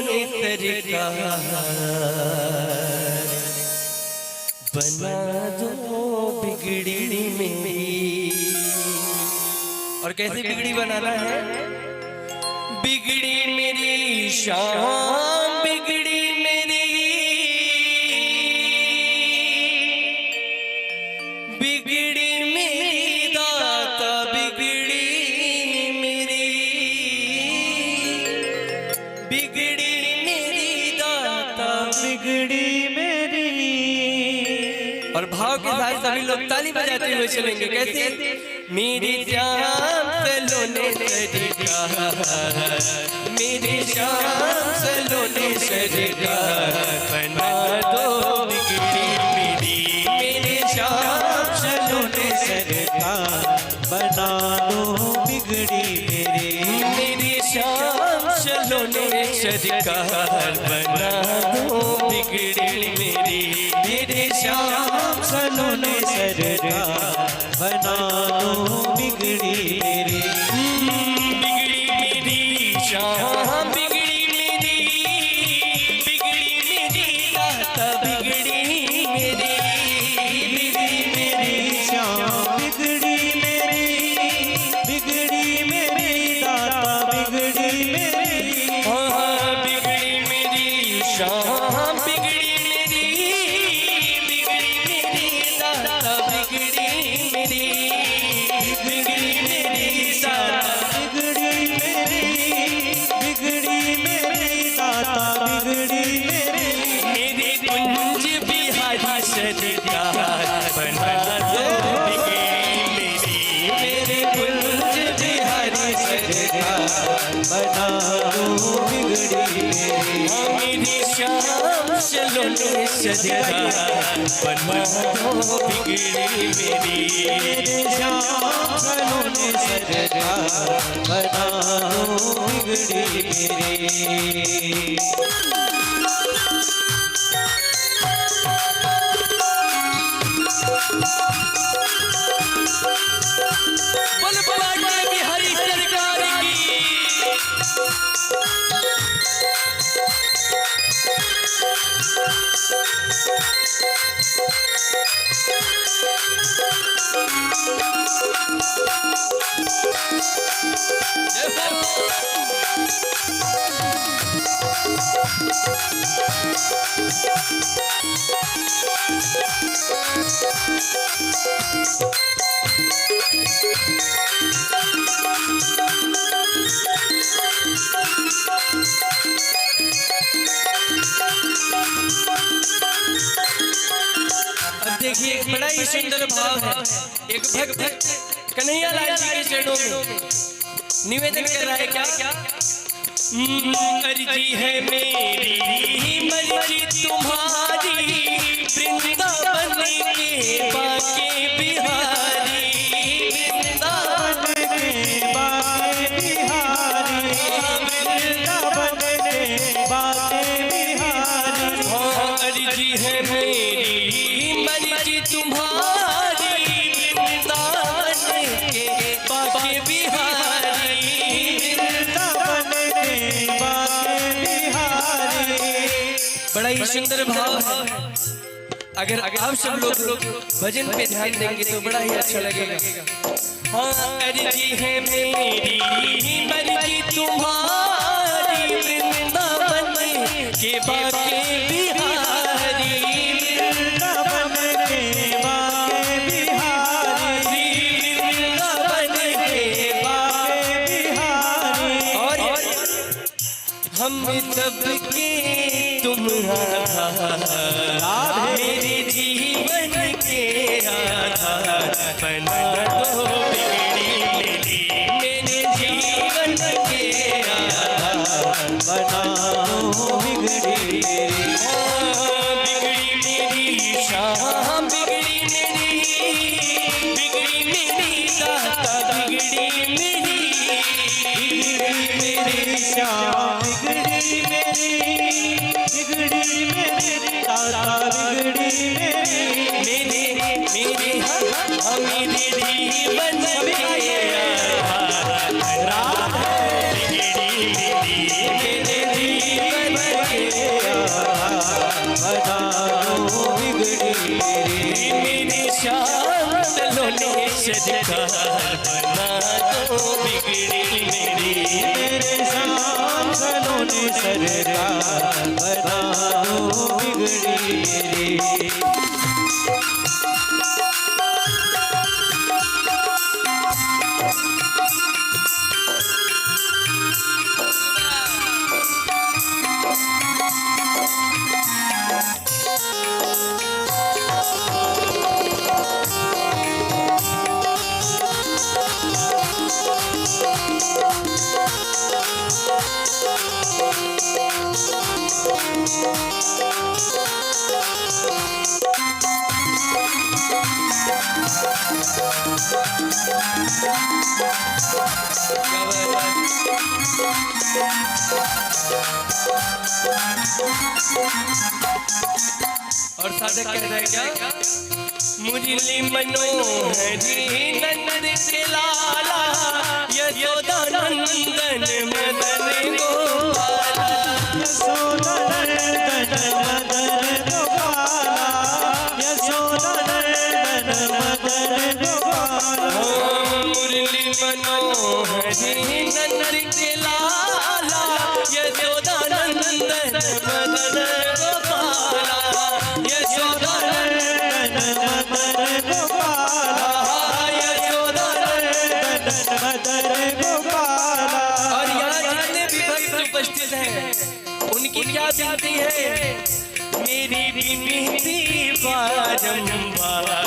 ने तरीका बना दो बिगड़ी मेरी। और कैसे बिगड़ी बनाना है? बिगड़ी मेरी शाम बिगड़ी मेरी, बिगड़ी मेरी दाता बिगड़ी मेरी, बिगड़ी मेरी दाता बिगड़ी मेरी। और भाव के साथ सभी लोग ताली बजाते हुए चलेंगे। कैसे? मेरी जान सलोने सरिगा, मेरी जान सलोने सरिगा बना दो बिगड़ी मेरी, मेरी जान सलोने सरिगा बना दो बिगड़ी मेरी, मेरी शाम सलोने सरिगा बना दो बिगड़ी मेरी, मेरी शाम सलोने सरगा बना दो बिगड़ी मेरी। बिगड़ी मेरी शाम बिगड़ी मेरी, बिगड़ी मेरी दाता बिगड़ी मेरी, बिगड़ी मेरी शाम बिगड़ी मेरी, बिगड़ी मेरी दाता बिगड़ी मेरी। हाँ बिगड़ी मेरी शाम बिगड़ी मेरी, बिगड़ी मेरी दाता बिगड़ी मेरी, बिगड़ी मेरी दाता बिगड़ी मेरी, बिगड़ी मेरी दाता बिगड़ी मेरी। मेरी कुंज बिहारी सरकार बना दो बिगड़ी मेरी, मेरे कुंज बिहारी सरकार बना दो बिगड़ी मेरी। मेरी शाम सलोने सरकार बना दो बिगड़ी मेरी, शाम सलोने सरकार बना दो बिगड़ी मेरी। बोल पलाटे बिहारी सरकार की। अब देखिए एक बड़ा ही सुंदर भाव है। एक भक्त कन्हैया लाल जी के चरणों में निवेदन कर रहा है। क्या अर्जी है मेरी मर्जी तुम्हारी, वृंदावन के बाके बिहारी, वृंदावन के बाके बिहारी, वृंदावन के बाके बिहारी। अर्जी है मेरी मर्जी तुम्हारी, वृंदावन के बाके बिहारी, वृंदावन के बाके बिहारी। बड़ा ही सुंदर भाव है। अगर आप सब लोग भजन पे ध्यान देंगे तो बड़ा ही अच्छा लगेगा। हाँ अर्जी है मेरी मर्जी तुम्हारी, वृंदावन के बाके बिहारी, वृंदावन के बाके बिहारी, वृंदावन के बाके बिहारी। और हम सबके तुम्हारा मेरे जीवन के आधार बना दो बिगड़ी मेरी, मेरे जीवन के आधार बना दो बिगड़ी मेरी। बिगड़ी मेरी शाम बिगड़ी मेरी, बिगड़ी मेरी दाता बिगड़ी मेरी, बिगड़ी मेरी शाम बिगड़ी मेरी, बिगड़ी मेरी दाता बिगड़ी मेरी। मेरे जीवन के आधार रात बिगड़ी मेरी, मेरे जीवन सरकार बना दो बिगड़ी मेरी। मेरे श्याम सलोने सरकार बना दो बिगड़ी मेरी। और साधक कहता है क्या? मुरली मनोहरी नंद के लाला यशोदा नंदन मदन गोपाला। यशोदा नंदन मदन गोपाला, यशोदा नंदन मदन गोपाला। मुरली मनोहरी नंद के लाला यशोदा नंदन मदन गोपाला। यशोदा नंदन मदन गोपाला, यशोदा नंदन मदन गोपाला। और यहाँ जितने भी भक्त उपस्थित हैं उनकी क्या विनती है? मेरी विनती बारंबार।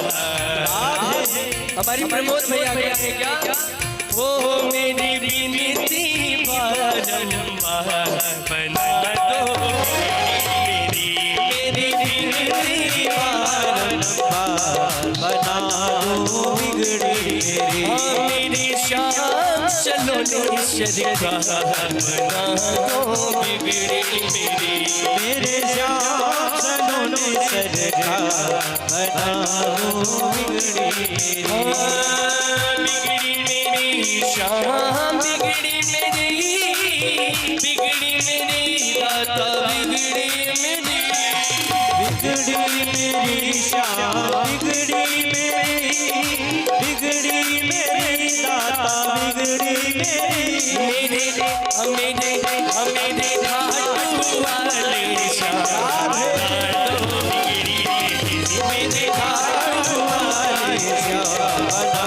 हमारी प्रमोद भैया कहेंगे क्या? वो मेरी विनती बारंबार बना दो मेरी। मेरी विनती बारंबार बना दो बिगड़ी मेरी। मेरी श्याम सलोने सरकार बना दो बिगड़ी मेरी। मेरे श्याम सलोने सरकार बना दो बिगड़ी मेरी। बिगड़ी मेरी श्याम बिगड़ी मेरी। बिगड़ी मेरी दाता बिगड़ी मेरी। बिगड़ी मेरी श्याम बिगड़ी मेरी। बिगड़ी मेरी दाता बिगड़ी मेरी। मेरे घाटू वाले श्याम बना दो बिगड़ी मेरी। मेरे घाटू वाले श्याम बना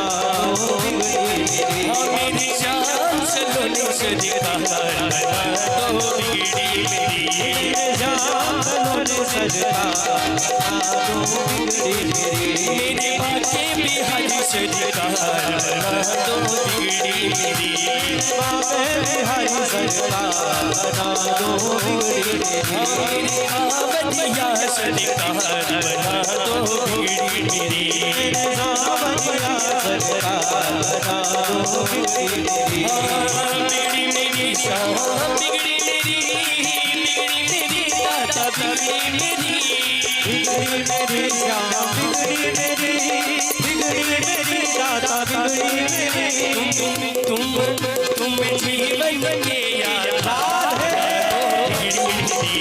दो बिगड़ी मेरी। मेरी श्याम सलोने सरकार बना दो बिगड़ी मेरी। मेरे श्याम सलोने सरकार बना दो बिगड़ी मेरी। मेरे बाके बिहारी सरकार बना दो बिगड़ी मेरी। बाबे बिहारी सरकार बना दो बिगड़ी मेरी। मेरे आवतिया सरकार बना दो बिगड़ी मेरी। मेरे सावरिया सरकार बना दो बिगड़ी मेरी। बिगड़ी मेरी श्याम बिगड़ी मेरी। बिगड़ी मेरी दाता बिगड़ी मेरी। बिगड़ी मेरी श्याम बिगड़ी मेरी। बिगड़ी मेरी दाता बिगड़ी मेरी। तुम जीवन के आधार है।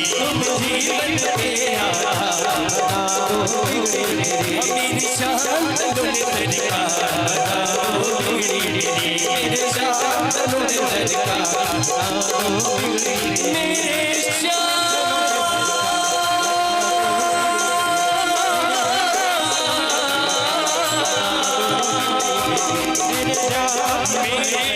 तुम जीवन के आधार। बना दो बिगड़ी मेरी। मेरी श्याम सलोने सरकार बना दो बिगड़ी मेरी। मेरे श्याम सलोने सरकार बना दो बिगड़ी मेरी। मेरे श्याम मेरे श्याम